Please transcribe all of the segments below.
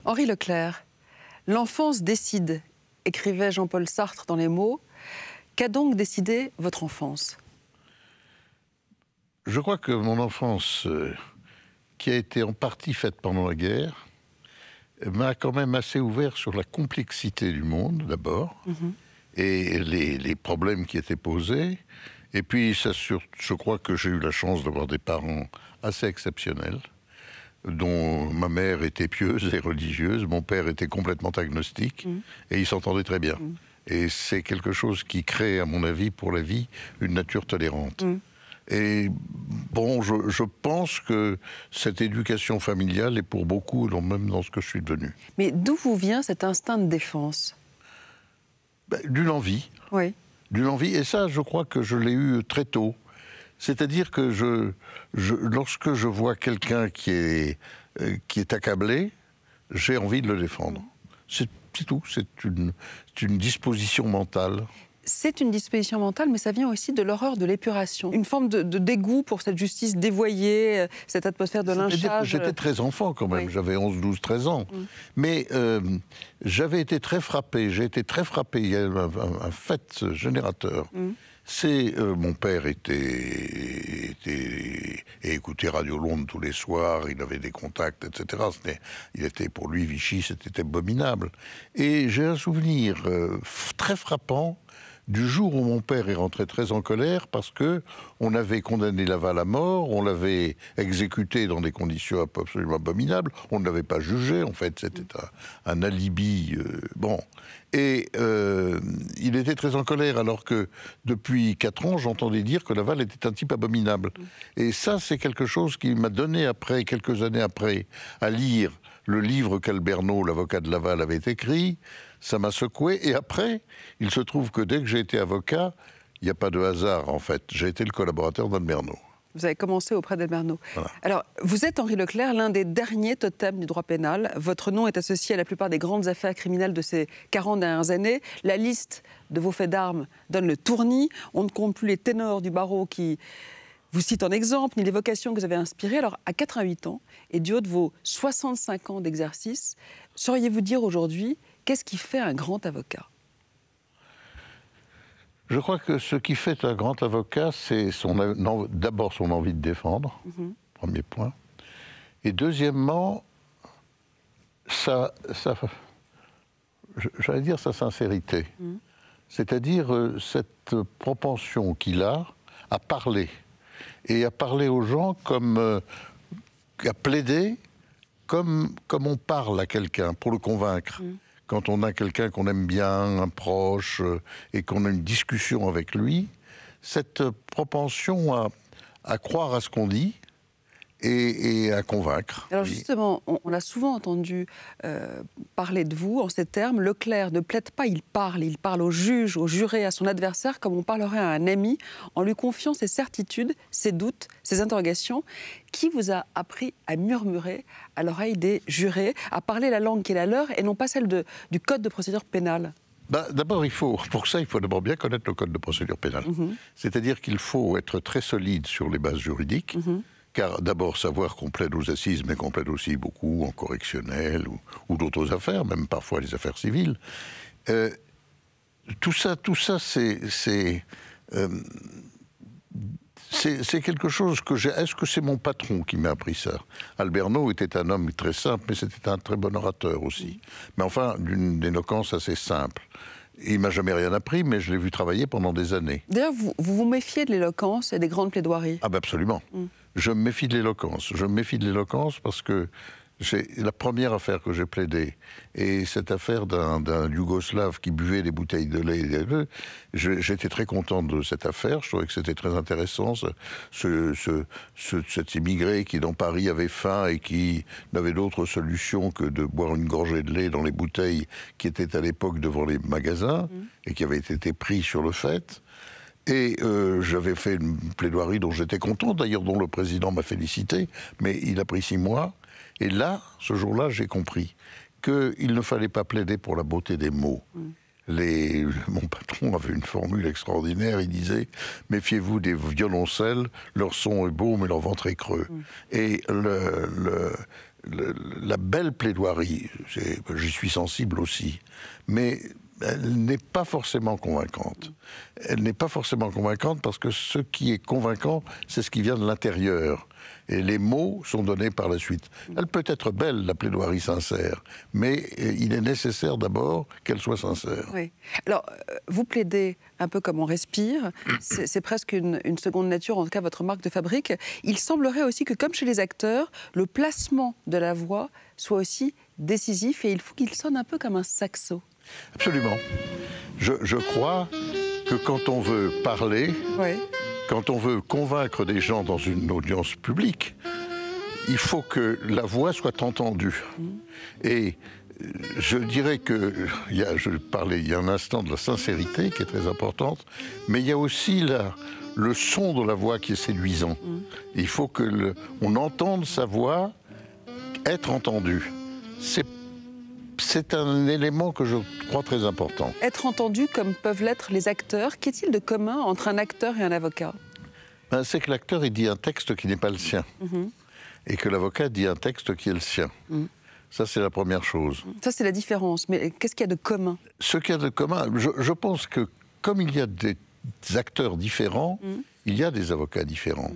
Henri Leclerc, l'enfance décide, écrivait Jean-Paul Sartre dans Les Mots. Qu'a donc décidé votre enfance? Je crois que mon enfance, qui a été en partie faite pendant la guerre, m'a quand même assez ouvert sur la complexité du monde, d'abord, et les problèmes qui étaient posés. Et puis, je crois que j'ai eu la chance d'avoir des parents assez exceptionnels, dont ma mère était pieuse et religieuse, mon père était complètement agnostique, et ils s'entendaient très bien. Et c'est quelque chose qui crée, à mon avis, pour la vie, une nature tolérante. Et bon, je pense que cette éducation familiale est pour beaucoup, même dans ce que je suis devenu. Mais d'où vous vient cet instinct de défense? D'une envie. Oui. D'une envie, et ça, je crois que je l'ai eu très tôt. C'est-à-dire que lorsque je vois quelqu'un qui est accablé, j'ai envie de le défendre. C'est tout, c'est une disposition mentale. C'est une disposition mentale, mais ça vient aussi de l'horreur de l'épuration. Une forme de dégoût pour cette justice dévoyée, cette atmosphère de lynchage. J'étais très enfant quand même, oui. J'avais 11, 12, 13 ans. Mais j'avais été très frappé, j'ai été très frappé. Il y a un fait générateur. C'est mon père écoutait Radio Londres tous les soirs, il avait des contacts, etc. Il était, pour lui, Vichy, c'était abominable. Et j'ai un souvenir très frappant du jour où mon père est rentré très en colère parce que on avait condamné Laval à mort, on l'avait exécuté dans des conditions absolument abominables, on ne l'avait pas jugé, en fait, c'était un alibi, bon. Et il était très en colère alors que depuis 4 ans, j'entendais dire que Laval était un type abominable. Et ça, c'est quelque chose qui m'a donné après, quelques années après, à lire le livre qu'Alberno, l'avocat de Laval, avait écrit. Ça m'a secoué. Et après, il se trouve que dès que j'ai été avocat, il n'y a pas de hasard, en fait. J'ai été le collaborateur d'Alberno. Vous avez commencé auprès d'Alberno. Voilà. Alors, vous êtes, Henri Leclerc, l'un des derniers totems du droit pénal. Votre nom est associé à la plupart des grandes affaires criminelles de ces 40 dernières années. La liste de vos faits d'armes donne le tournis. On ne compte plus les ténors du barreau qui vous citent en exemple, ni les vocations que vous avez inspirées. Alors, à 88 ans, et du haut de vos 65 ans d'exercice, sauriez-vous dire aujourd'hui, qu'est-ce qui fait un grand avocat ? Je crois que ce qui fait un grand avocat, c'est d'abord son envie de défendre, premier point. Et deuxièmement, j'allais dire sa sincérité. C'est-à-dire cette propension qu'il a à parler. Et à parler aux gens à plaider comme on parle à quelqu'un, pour le convaincre. Quand on a quelqu'un qu'on aime bien, un proche, et qu'on a une discussion avec lui, cette propension à croire à ce qu'on dit et à convaincre. Alors justement, on a souvent entendu parler de vous en ces termes. Leclerc ne plaide pas, il parle au juge, au juré, à son adversaire, comme on parlerait à un ami, en lui confiant ses certitudes, ses doutes, ses interrogations. Qui vous a appris à murmurer à l'oreille des jurés, à parler la langue qui est la leur et non pas celle du Code de procédure pénale? D'abord, pour ça, il faut d'abord bien connaître le Code de procédure pénale. C'est-à-dire qu'il faut être très solide sur les bases juridiques, car d'abord savoir qu'on plaide aux assises, mais qu'on plaide aussi beaucoup en correctionnel ou d'autres affaires, même parfois les affaires civiles. Tout ça, c'est quelque chose que j'ai... Est-ce que c'est mon patron qui m'a appris ça? Alberno était un homme très simple, mais c'était un très bon orateur aussi. Mais enfin, d'une éloquence assez simple. Il m'a jamais rien appris, mais je l'ai vu travailler pendant des années. D'ailleurs, vous vous méfiez de l'éloquence et des grandes plaidoiries? Ah ben absolument. Je me méfie de l'éloquence. Je me méfie de l'éloquence parce que c'est la première affaire que j'ai plaidée. Et cette affaire d'un Yougoslave qui buvait des bouteilles de lait, j'étais très content de cette affaire. Je trouvais que c'était très intéressant. Cet immigré qui, dans Paris, avait faim et qui n'avait d'autre solution que de boire une gorgée de lait dans les bouteilles qui étaient à l'époque devant les magasins et qui avaient été pris sur le fait. Et j'avais fait une plaidoirie dont j'étais content, d'ailleurs dont le président m'a félicité, mais il a pris 6 mois. Et là, ce jour-là, j'ai compris qu'il ne fallait pas plaider pour la beauté des mots. Mon patron avait une formule extraordinaire, il disait « Méfiez-vous des violoncelles, leur son est beau, mais leur ventre est creux. » Et la belle plaidoirie, j'y suis sensible aussi, mais elle n'est pas forcément convaincante. Elle n'est pas forcément convaincante parce que ce qui est convaincant, c'est ce qui vient de l'intérieur. Et les mots sont donnés par la suite. Elle peut être belle, la plaidoirie sincère, mais il est nécessaire d'abord qu'elle soit sincère. Oui. Alors, vous plaidez un peu comme on respire. C'est presque une seconde nature, en tout cas votre marque de fabrique. Il semblerait aussi que, comme chez les acteurs, le placement de la voix soit aussi décisif et il faut qu'il sonne un peu comme un saxo. Absolument. Je crois que quand on veut parler, oui. Quand on veut convaincre des gens dans une audience publique, il faut que la voix soit entendue. Et je dirais que, je parlais il y a un instant de la sincérité qui est très importante, mais il y a aussi le son de la voix qui est séduisant. Il faut on entende sa voix être entendue. C'est un élément que je crois très important. Être entendu comme peuvent l'être les acteurs, qu'est-il de commun entre un acteur et un avocat ? C'est que l'acteur il dit un texte qui n'est pas le sien. Et que l'avocat dit un texte qui est le sien. Ça, c'est la première chose. Ça, c'est la différence. Mais qu'est-ce qu'il y a de commun ? Ce qu'il y a de commun, je pense que comme il y a des acteurs différents, il y a des avocats différents.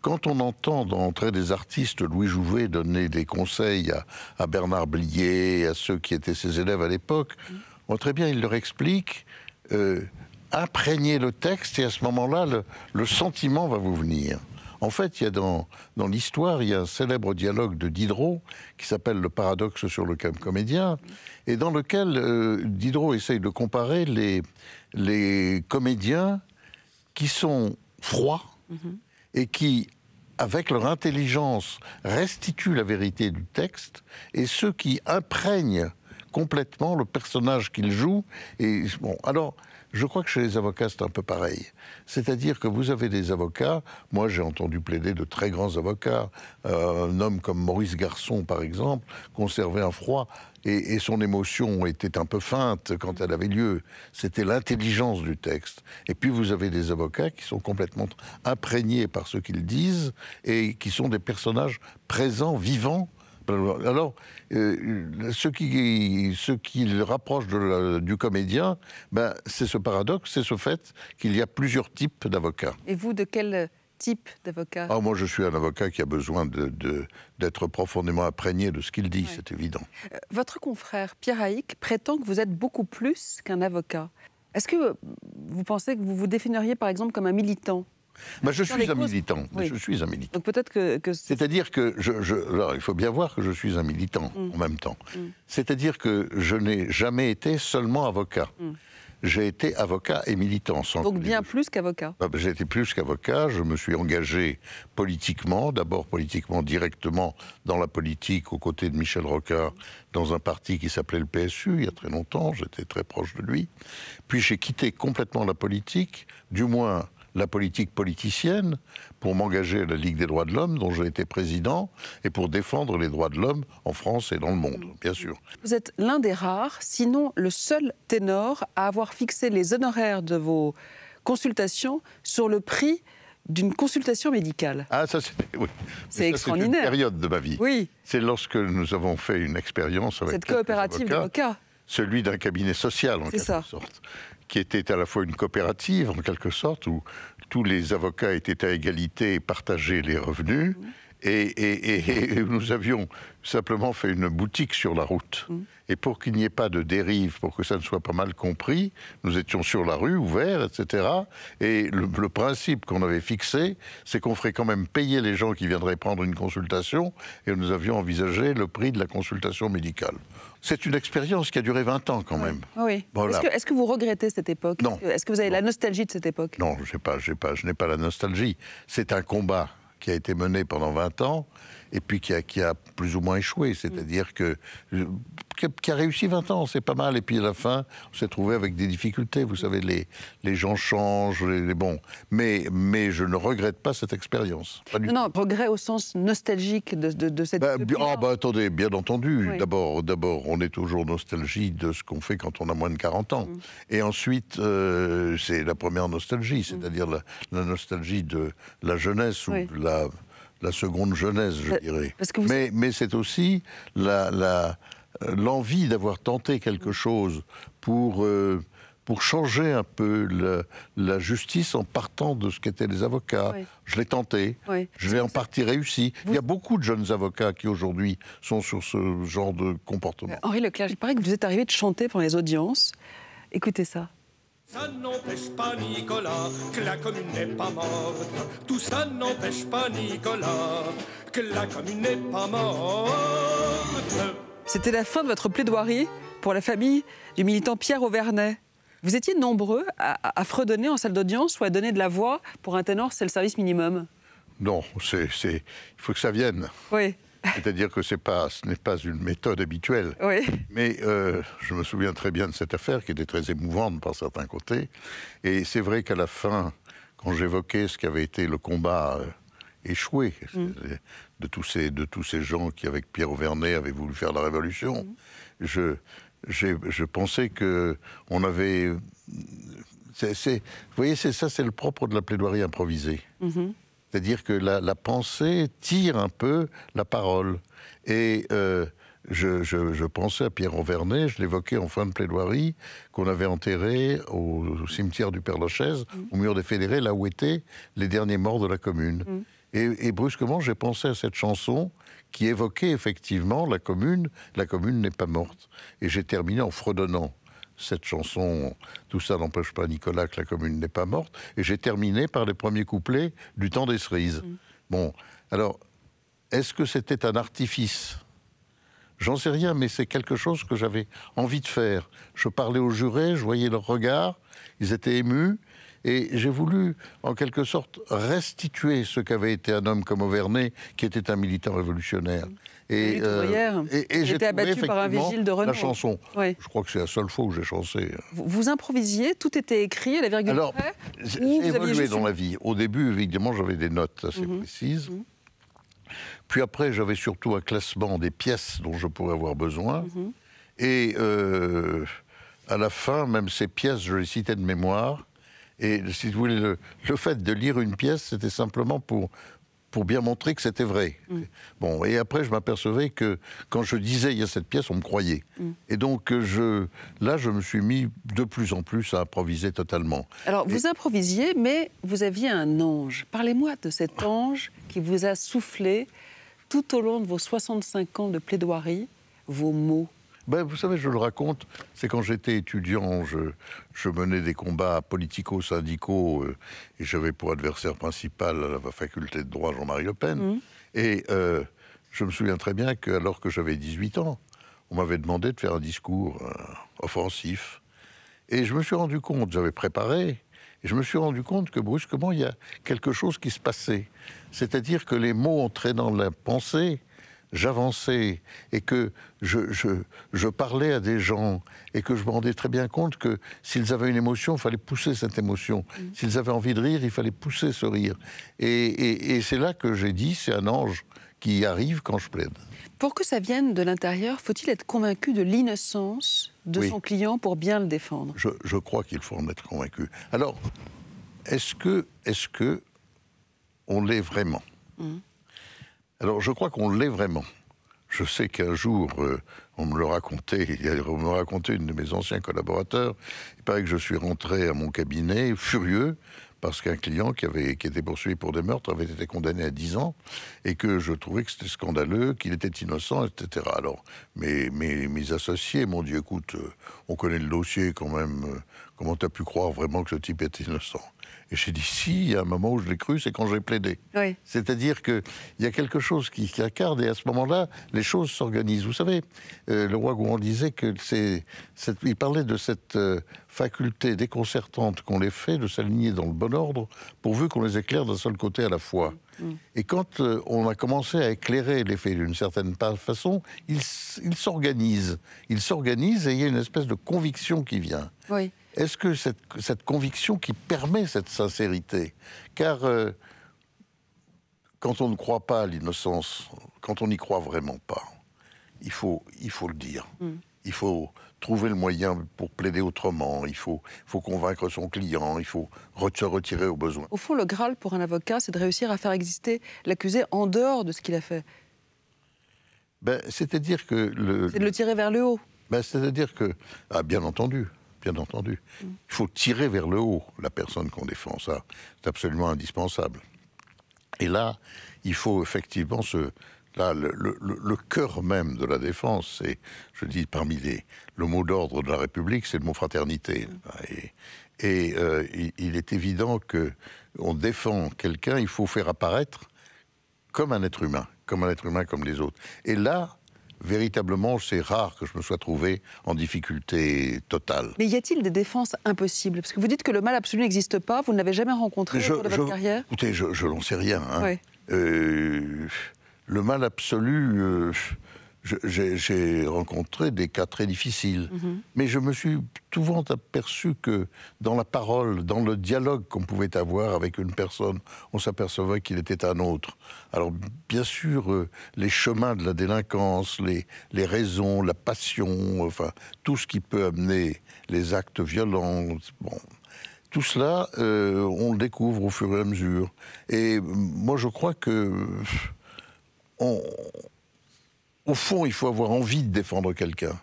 Quand on entend dans Entrée des artistes Louis Jouvet donner des conseils à Bernard Blier, à ceux qui étaient ses élèves à l'époque, très bien, il leur explique imprégnez le texte et à ce moment-là, le sentiment va vous venir. En fait, il y a dans l'histoire, il y a un célèbre dialogue de Diderot qui s'appelle Le paradoxe sur le comédien, et dans lequel Diderot essaye de comparer les comédiens qui sont froids, et qui, avec leur intelligence, restituent la vérité du texte, et ceux qui imprègnent complètement le personnage qu'ils jouent. Et bon, alors, je crois que chez les avocats, c'est un peu pareil. C'est-à-dire que vous avez des avocats, moi j'ai entendu plaider de très grands avocats, un homme comme Maurice Garçon, par exemple, conservait un froid, et son émotion était un peu feinte quand elle avait lieu. C'était l'intelligence du texte. Et puis vous avez des avocats qui sont complètement imprégnés par ce qu'ils disent, et qui sont des personnages présents, vivants. Alors, ce qui le rapproche du comédien, c'est ce paradoxe, c'est ce fait qu'il y a plusieurs types d'avocats. Et vous, de quel type d'avocat ? Moi, je suis un avocat qui a besoin d'être profondément imprégné de ce qu'il dit, c'est évident. Votre confrère Pierre Haïk prétend que vous êtes beaucoup plus qu'un avocat. Est-ce que vous pensez que vous vous définiriez, par exemple, comme un militant ? Je suis un militant. Oui. Je suis un militant. Donc peut-être que c'est-à-dire que alors, il faut bien voir que je suis un militant en même temps. C'est-à-dire que je n'ai jamais été seulement avocat. J'ai été avocat et militant. Donc bien plus qu'avocat. J'ai été plus qu'avocat. Je me suis engagé politiquement, d'abord politiquement directement dans la politique aux côtés de Michel Rocard dans un parti qui s'appelait le PSU il y a très longtemps. J'étais très proche de lui. Puis j'ai quitté complètement la politique, du moins la politique politicienne, pour m'engager à la Ligue des droits de l'homme, dont j'ai été président, et pour défendre les droits de l'homme en France et dans le monde, bien sûr. Vous êtes l'un des rares, sinon le seul ténor à avoir fixé les honoraires de vos consultations sur le prix d'une consultation médicale. Ça, oui. C'est extraordinaire. C'est une période de ma vie. Oui. C'est lorsque nous avons fait une expérience avec cette coopérative d'avocats. Celui d'un cabinet social, en quelque sorte, qui était à la fois une coopérative, en quelque sorte, où tous les avocats étaient à égalité et partageaient les revenus, et nous avions simplement fait une boutique sur la route. Et pour qu'il n'y ait pas de dérive, pour que ça ne soit pas mal compris, nous étions sur la rue, ouverts, etc. Et le principe qu'on avait fixé, c'est qu'on ferait quand même payer les gens qui viendraient prendre une consultation, et nous avions envisagé le prix de la consultation médicale. C'est une expérience qui a duré 20 ans quand même. Oui. Voilà. Est-ce que vous regrettez cette époque ? Non. Est-ce que vous avez la nostalgie de cette époque ? Non, je n'ai pas la nostalgie. C'est un combat qui a été mené pendant 20 ans, et puis qui a plus ou moins échoué, c'est-à-dire qui a réussi 20 ans, c'est pas mal, et puis à la fin, on s'est trouvé avec des difficultés, vous savez, les gens changent, mais je ne regrette pas cette expérience. Non, regret au sens nostalgique de cette... Attendez, bien entendu, oui. D'abord, on est toujours nostalgique de ce qu'on fait quand on a moins de 40 ans, et ensuite, c'est la première nostalgie, c'est-à-dire la nostalgie de la jeunesse ou de la seconde jeunesse, je dirais. Parce que vous... Mais c'est aussi l'envie d'avoir tenté quelque chose pour changer un peu la justice en partant de ce qu'étaient les avocats. Oui. Je l'ai tenté, oui. Je l'ai en partie réussi. Il y a beaucoup de jeunes avocats qui aujourd'hui sont sur ce genre de comportement. Henri Leclerc, il paraît que vous êtes arrivé de chanter pendant les audiences. Écoutez ça. Ça n'empêche pas Nicolas que la commune n'est pas morte. Tout ça n'empêche pas Nicolas que la commune n'est pas morte. C'était la fin de votre plaidoirie pour la famille du militant Pierre Auvernais. Vous étiez nombreux à fredonner en salle d'audience ou à donner de la voix pour un ténor, c'est le service minimum? Non, il faut que ça vienne. Oui. C'est-à-dire que ce n'est pas une méthode habituelle. Oui. Mais je me souviens très bien de cette affaire qui était très émouvante par certains côtés. Et c'est vrai qu'à la fin, quand j'évoquais ce qu'avait été le combat échoué de tous ces gens qui, avec Pierre Auvernais, avaient voulu faire la révolution, je pensais qu'on avait... vous voyez, c'est le propre de la plaidoirie improvisée. C'est-à-dire que la pensée tire un peu la parole. Et je pensais à Pierre Auvernais, je l'évoquais en fin de plaidoirie, qu'on avait enterré au cimetière du Père-Lachaise, au mur des Fédérés, là où étaient les derniers morts de la commune. Et brusquement, j'ai pensé à cette chanson qui évoquait effectivement la commune n'est pas morte. Et j'ai terminé en fredonnant cette chanson, tout ça n'empêche pas Nicolas que la commune n'est pas morte, et j'ai terminé par les premiers couplets du temps des cerises. Bon, alors, est-ce que c'était un artifice? J'en sais rien, mais c'est quelque chose que j'avais envie de faire. Je parlais aux jurés, je voyais leurs regards, ils étaient émus, et j'ai voulu, en quelque sorte, restituer ce qu'avait été un homme comme Auvernais, qui était un militant révolutionnaire. Et j'ai trouvé abattu par un vigile de renom. La chanson. Oui. Je crois que c'est la seule fois où j'ai chanté. Vous improvisiez, tout était écrit à la virgule près? J'ai évolué dans la vie. Au début, évidemment, j'avais des notes assez précises. Puis après, j'avais surtout un classement des pièces dont je pourrais avoir besoin. Et à la fin, même ces pièces, je les citais de mémoire. Et si vous voulez, le fait de lire une pièce, c'était simplement pour bien montrer que c'était vrai. Bon, et après, je m'apercevais que quand je disais « il y a cette pièce », on me croyait. Et donc, là, je me suis mis de plus en plus à improviser totalement. Alors, vous improvisiez, mais vous aviez un ange. Parlez-moi de cet ange qui vous a soufflé tout au long de vos 65 ans de plaidoirie, vos mots. Ben, vous savez, je le raconte, c'est quand j'étais étudiant, je menais des combats politico-syndicaux et j'avais pour adversaire principal à la faculté de droit Jean-Marie Le Pen. Et je me souviens très bien qu'alors que j'avais 18 ans, on m'avait demandé de faire un discours offensif. Et je me suis rendu compte, j'avais préparé, et je me suis rendu compte que brusquement, il y a quelque chose qui se passait. C'est-à-dire que les mots entraient dans la pensée, j'avançais et que je parlais à des gens et que je me rendais très bien compte que s'ils avaient une émotion, il fallait pousser cette émotion. S'ils avaient envie de rire, il fallait pousser ce rire. Et c'est là que j'ai dit, c'est un ange qui arrive quand je plaide. Pour que ça vienne de l'intérieur, faut-il être convaincu de l'innocence de son client pour bien le défendre? Je crois qu'il faut en être convaincu. Alors, est-ce que on l'est vraiment? Alors, je crois qu'on l'est vraiment. Je sais qu'un jour, on me le racontait, on me racontait une de mes anciens collaborateurs. Il paraît que je suis rentré à mon cabinet furieux parce qu'un client qui était poursuivi pour des meurtres avait été condamné à 10 ans et que je trouvais que c'était scandaleux, qu'il était innocent, etc. Alors, mes associés m'ont dit, écoute, on connaît le dossier quand même, comment tu as pu croire vraiment que ce type était innocent? Et j'ai dit, si, il y a un moment où je l'ai cru, c'est quand j'ai plaidé. Oui. C'est-à-dire qu'il y a quelque chose qui incarne, et à ce moment-là, les choses s'organisent. Vous savez, le roi Gouan disait que il parlait de cette faculté déconcertante qu'ont les faits de s'aligner dans le bon ordre, pourvu qu'on les éclaire d'un seul côté à la fois. Et quand on a commencé à éclairer les faits d'une certaine façon, ils s'organisent. Ils s'organisent et il y a une espèce de conviction qui vient. Oui. Est-ce que cette conviction qui permet cette sincérité? Car quand on ne croit pas à l'innocence, quand on n'y croit vraiment pas, il faut le dire. il faut trouver le moyen pour plaider autrement, il faut convaincre son client, il faut se retirer au besoin. Au fond, le Graal pour un avocat, c'est de réussir à faire exister l'accusé en dehors de ce qu'il a fait. C'est-à-dire que... C'est de le tirer vers le haut. C'est-à-dire que... Ah, bien entendu. Il faut tirer vers le haut la personne qu'on défend, ça, c'est absolument indispensable. Et là, il faut effectivement le cœur même de la défense, c'est, je dis parmi le mot d'ordre de la République, c'est le mot fraternité. Il est évident qu'on défend quelqu'un, il faut faire apparaître comme un être humain comme les autres. Et là, véritablement, c'est rare que je me sois trouvé en difficulté totale. Mais y a-t-il des défenses impossibles? Parce que vous dites que le mal absolu n'existe pas, vous ne l'avez jamais rencontré au cours de votre carrière? Écoutez, je n'en sais rien. Hein. Oui. Le mal absolu, j'ai rencontré des cas très difficiles. Mais je me suis souvent aperçu que dans la parole, dans le dialogue qu'on pouvait avoir avec une personne, on s'apercevait qu'il était un autre. Alors, bien sûr, les chemins de la délinquance, les raisons, la passion, enfin, tout ce qui peut amener les actes violents, bon... Tout cela, on le découvre au fur et à mesure. Et moi, je crois que... Au fond, il faut avoir envie de défendre quelqu'un.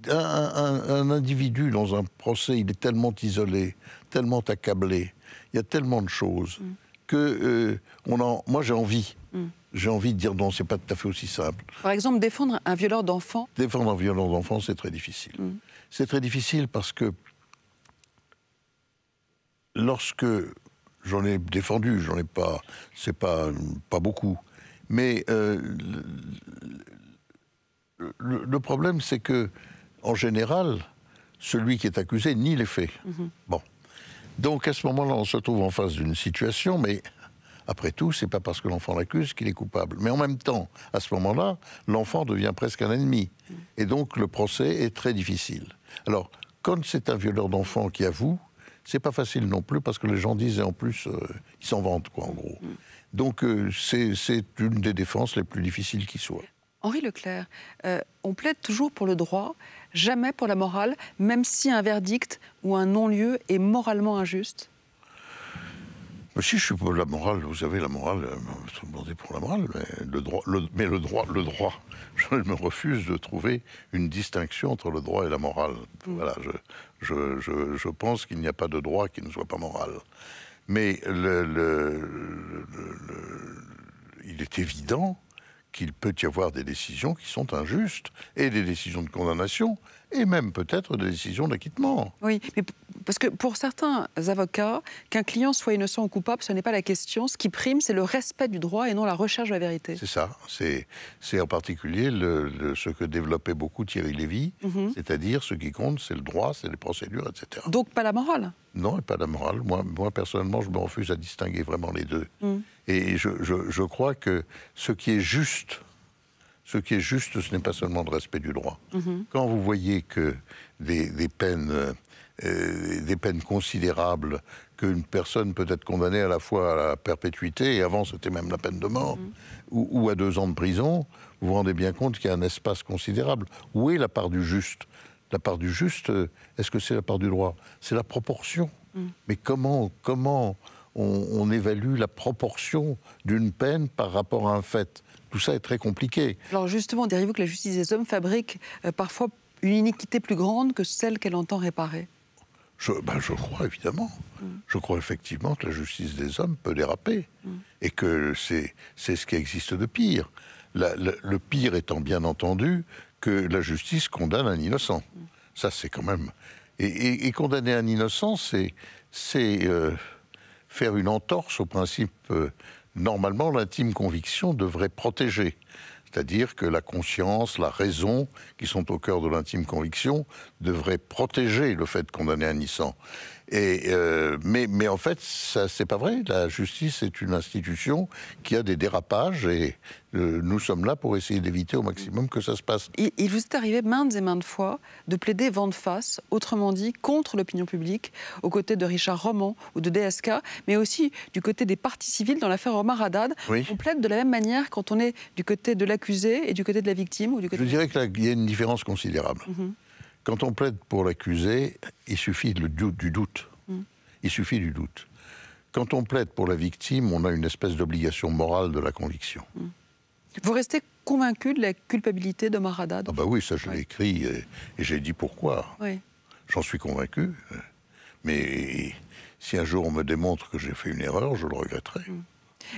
Un individu dans un procès, il est tellement isolé, tellement accablé, il y a tellement de choses que moi j'ai envie. J'ai envie de dire non, c'est pas tout à fait aussi simple. Par exemple, défendre un violeur d'enfant. Défendre un violeur d'enfant, c'est très difficile. C'est très difficile parce que lorsque j'en ai défendu, j'en ai pas, c'est pas beaucoup. Mais le problème, c'est que, en général, celui qui est accusé nie les faits. Bon. Donc, à ce moment-là, on se trouve en face d'une situation, mais après tout, c'est pas parce que l'enfant l'accuse qu'il est coupable. Mais en même temps, à ce moment-là, l'enfant devient presque un ennemi. Et donc, le procès est très difficile. Alors, quand c'est un violeur d'enfant qui avoue, c'est pas facile non plus, parce que les gens disent, et en plus, ils s'en vantent, quoi, en gros. Donc, c'est une des défenses les plus difficiles qui soit. Henri Leclerc, on plaide toujours pour le droit, jamais pour la morale, même si un verdict ou un non-lieu est moralement injuste? Mais si je suis pour la morale, vous savez, la morale, vous demandez pour la morale, mais le droit, je me refuse de trouver une distinction entre le droit et la morale. Voilà, je pense qu'il n'y a pas de droit qui ne soit pas moral. Mais il est évident qu'il peut y avoir des décisions qui sont injustes, et des décisions de condamnation, et même peut-être des décisions d'acquittement. Oui, mais parce que pour certains avocats, qu'un client soit innocent ou coupable, ce n'est pas la question. Ce qui prime, c'est le respect du droit et non la recherche de la vérité. C'est ça. C'est en particulier ce que développait beaucoup Thierry Lévy, c'est-à-dire ce qui compte, c'est le droit, c'est les procédures, etc. Donc pas la morale? Non, et pas la morale. Moi, personnellement, je me refuse à distinguer vraiment les deux. Et je crois que ce qui est juste, ce n'est pas seulement le respect du droit. Quand vous voyez que des peines considérables, qu'une personne peut être condamnée à la fois à la perpétuité, et avant c'était même la peine de mort, ou à 2 ans de prison, vous vous rendez bien compte qu'il y a un espace considérable. Où est la part du juste? La part du juste, est-ce que c'est la part du droit? C'est la proportion. Mais comment on évalue la proportion d'une peine par rapport à un fait? Tout ça est très compliqué. Alors justement, diriez-vous que la justice des hommes fabrique parfois une iniquité plus grande que celle qu'elle entend réparer? Je crois, évidemment. Je crois effectivement que la justice des hommes peut déraper. Et que c'est ce qui existe de pire. Le pire étant bien entendu que la justice condamne un innocent. Ça, c'est quand même... Et condamner un innocent, c'est faire une entorse au principe... Normalement, l'intime conviction devrait protéger. C'est-à-dire que la conscience, la raison, qui sont au cœur de l'intime conviction, devraient protéger le fait de condamner un innocent. Mais en fait, ça, c'est pas vrai. La justice est une institution qui a des dérapages, et Nous sommes là pour essayer d'éviter au maximum que ça se passe. Il vous est arrivé maintes et maintes fois de plaider vent de face, autrement dit, contre l'opinion publique, aux côtés de Richard Roman ou de DSK, mais aussi du côté des parties civiles dans l'affaire Omar Haddad. Oui. On plaide de la même manière quand on est du côté de l'accusé et du côté de la victime ou du côté... Je dirais qu'il y a une différence considérable. Quand on plaide pour l'accusé, il suffit du doute. Il suffit du doute. Quand on plaide pour la victime, on a une espèce d'obligation morale de la conviction. Vous restez convaincu de la culpabilité d'Omar Haddad? Ah bah oui, ça je l'ai écrit et j'ai dit pourquoi. Oui. J'en suis convaincu. Mais si un jour on me démontre que j'ai fait une erreur, je le regretterai.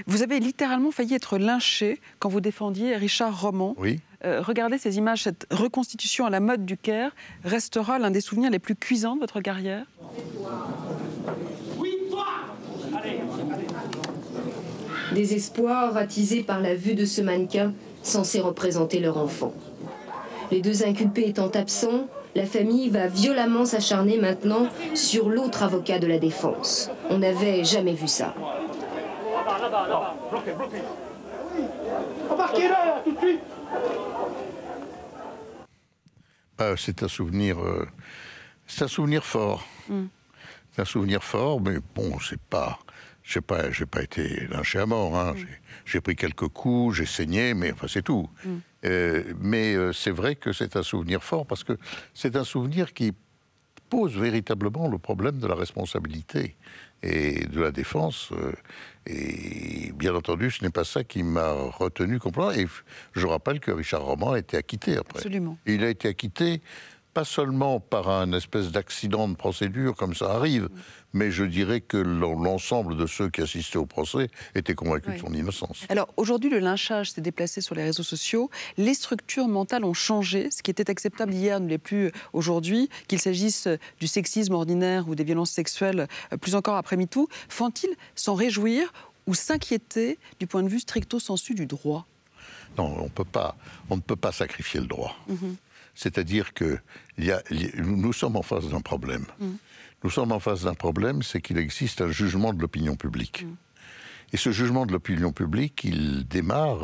Vous avez littéralement failli être lynché quand vous défendiez Richard Roman. Oui. Regardez ces images, cette reconstitution à la mode du Caire restera l'un des souvenirs les plus cuisants de votre carrière. Désespoir attisé par la vue de ce mannequin censé représenter leur enfant. Les deux inculpés étant absents, la famille va violemment s'acharner maintenant sur l'autre avocat de la défense. On n'avait jamais vu ça. Là-bas, bloquez. Embarquez-le, tout de suite. C'est un souvenir fort. C'est un souvenir fort, mais bon, c'est pas... J'ai pas été lynché à mort. Hein. J'ai pris quelques coups, j'ai saigné, mais enfin c'est tout. Mais c'est vrai que c'est un souvenir fort parce que c'est un souvenir qui pose véritablement le problème de la responsabilité et de la défense. Et bien entendu, ce n'est pas ça qui m'a retenu complètement. Et je rappelle que Richard Roman a été acquitté après. Absolument. Et il a été acquitté pas seulement par un espèce d'accident de procédure, comme ça arrive, mais je dirais que l'ensemble de ceux qui assistaient au procès étaient convaincus de son innocence. Alors aujourd'hui, le lynchage s'est déplacé sur les réseaux sociaux. Les structures mentales ont changé. Ce qui était acceptable hier ne l'est plus aujourd'hui, qu'il s'agisse du sexisme ordinaire ou des violences sexuelles, plus encore après MeToo. Faut-il s'en réjouir ou s'inquiéter du point de vue stricto sensu du droit? Non, on ne peut pas sacrifier le droit. C'est-à-dire que nous sommes en face d'un problème. Nous sommes en face d'un problème, c'est qu'il existe un jugement de l'opinion publique. Et ce jugement de l'opinion publique, il démarre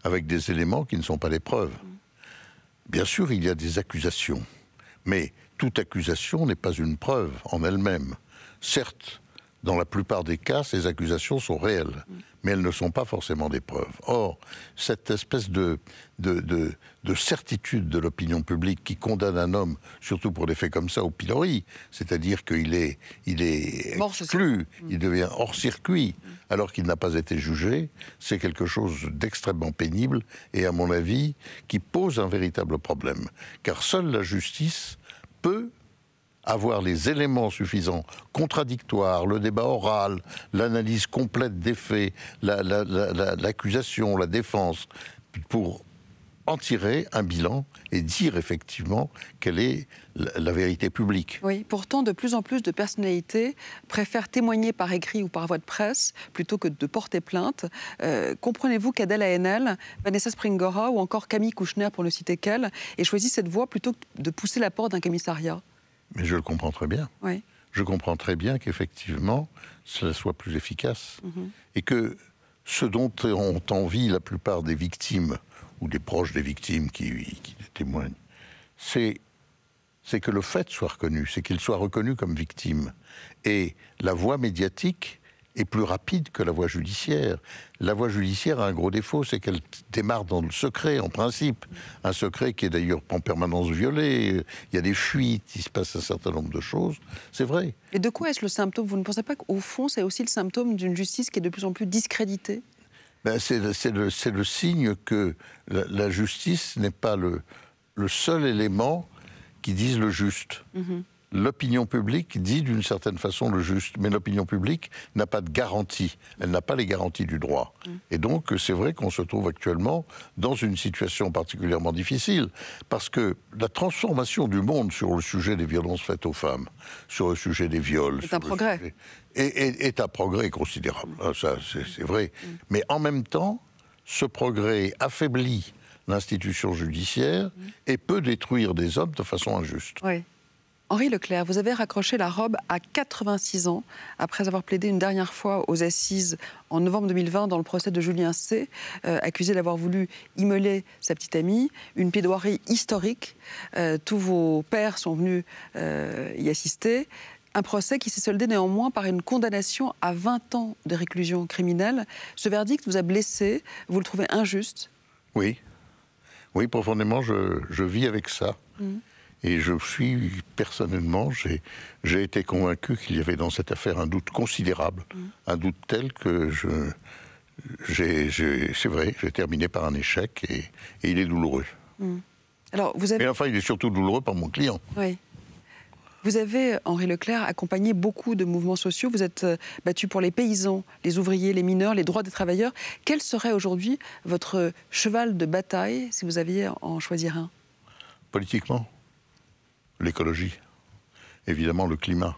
avec des éléments qui ne sont pas des preuves. Bien sûr, il y a des accusations, mais toute accusation n'est pas une preuve en elle-même. Certes, dans la plupart des cas, ces accusations sont réelles, mais elles ne sont pas forcément des preuves. Or, cette espèce de certitude de l'opinion publique qui condamne un homme, surtout pour des faits comme ça, au pilori, c'est-à-dire qu'il est exclu, il devient hors-circuit, alors qu'il n'a pas été jugé, c'est quelque chose d'extrêmement pénible et, à mon avis, qui pose un véritable problème. Car seule la justice peut avoir les éléments suffisants, contradictoires, le débat oral, l'analyse complète des faits, l'accusation, la défense, pour en tirer un bilan et dire effectivement quelle est la vérité publique. Oui, pourtant, de plus en plus de personnalités préfèrent témoigner par écrit ou par voie de presse plutôt que de porter plainte. Comprenez-vous qu'Adèle Haenel, Vanessa Springora ou encore Camille Kouchner, pour ne citer qu'elle, aient choisi cette voie plutôt que de pousser la porte d'un commissariat? Mais je le comprends très bien. Oui. Je comprends très bien qu'effectivement, cela soit plus efficace. Et que ce dont ont envie la plupart des victimes, ou des proches des victimes qui témoignent, c'est que le fait soit reconnu, c'est qu'il soit reconnu comme victime. Et la voie médiatique est plus rapide que la voie judiciaire. La voie judiciaire a un gros défaut, c'est qu'elle démarre dans le secret, en principe. Un secret qui est d'ailleurs en permanence violé. Il y a des fuites, il se passe un certain nombre de choses. C'est vrai. Et de quoi est-ce le symptôme? Vous ne pensez pas qu'au fond, c'est aussi le symptôme d'une justice qui est de plus en plus discréditée? C'est le signe que la justice n'est pas le seul élément qui dise le juste. L'opinion publique dit d'une certaine façon le juste, mais l'opinion publique n'a pas de garantie, elle n'a pas les garanties du droit. Et donc c'est vrai qu'on se trouve actuellement dans une situation particulièrement difficile, parce que la transformation du monde sur le sujet des violences faites aux femmes, sur le sujet des viols... C'est un progrès. Est un progrès considérable, ça c'est vrai. Mais en même temps, ce progrès affaiblit l'institution judiciaire et peut détruire des hommes de façon injuste. Oui. Henri Leclerc, vous avez raccroché la robe à 86 ans, après avoir plaidé une dernière fois aux assises en novembre 2020 dans le procès de Julien C., accusé d'avoir voulu immoler sa petite amie. Une plaidoirie historique. Tous vos pairs sont venus y assister. Un procès qui s'est soldé néanmoins par une condamnation à 20 ans de réclusion criminelle. Ce verdict vous a blessé, vous le trouvez injuste? Oui. Oui, profondément, je vis avec ça. Et je suis, personnellement, j'ai été convaincu qu'il y avait dans cette affaire un doute considérable, un doute tel que c'est vrai, j'ai terminé par un échec et il est douloureux. Alors, vous avez... Mais enfin, il est surtout douloureux par mon client. Oui. Vous avez, Henri Leclerc, accompagné beaucoup de mouvements sociaux. Vous êtes battu pour les paysans, les ouvriers, les mineurs, les droits des travailleurs. Quel serait aujourd'hui votre cheval de bataille, si vous aviez à en choisir un? Politiquement, l'écologie, évidemment le climat,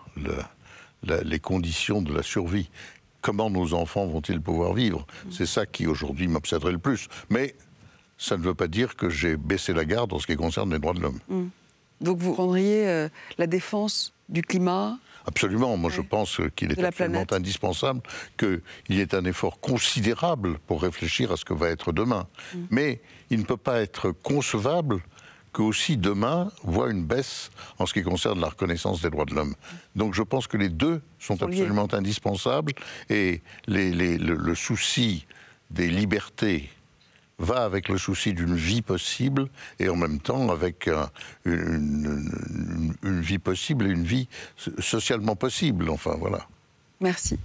les conditions de la survie. Comment nos enfants vont-ils pouvoir vivre? C'est ça qui aujourd'hui m'obséderait le plus. Mais ça ne veut pas dire que j'ai baissé la garde en ce qui concerne les droits de l'homme. Donc vous prendriez la défense du climat? Absolument. Moi, je pense qu'il est absolument indispensable qu'il y ait un effort considérable pour réfléchir à ce que va être demain. Mais il ne peut pas être concevable que aussi demain voit une baisse en ce qui concerne la reconnaissance des droits de l'homme. Donc je pense que les deux sont absolument indispensables et le souci des libertés va avec le souci d'une vie possible et en même temps avec une vie possible et une vie socialement possible. Enfin, voilà. Merci.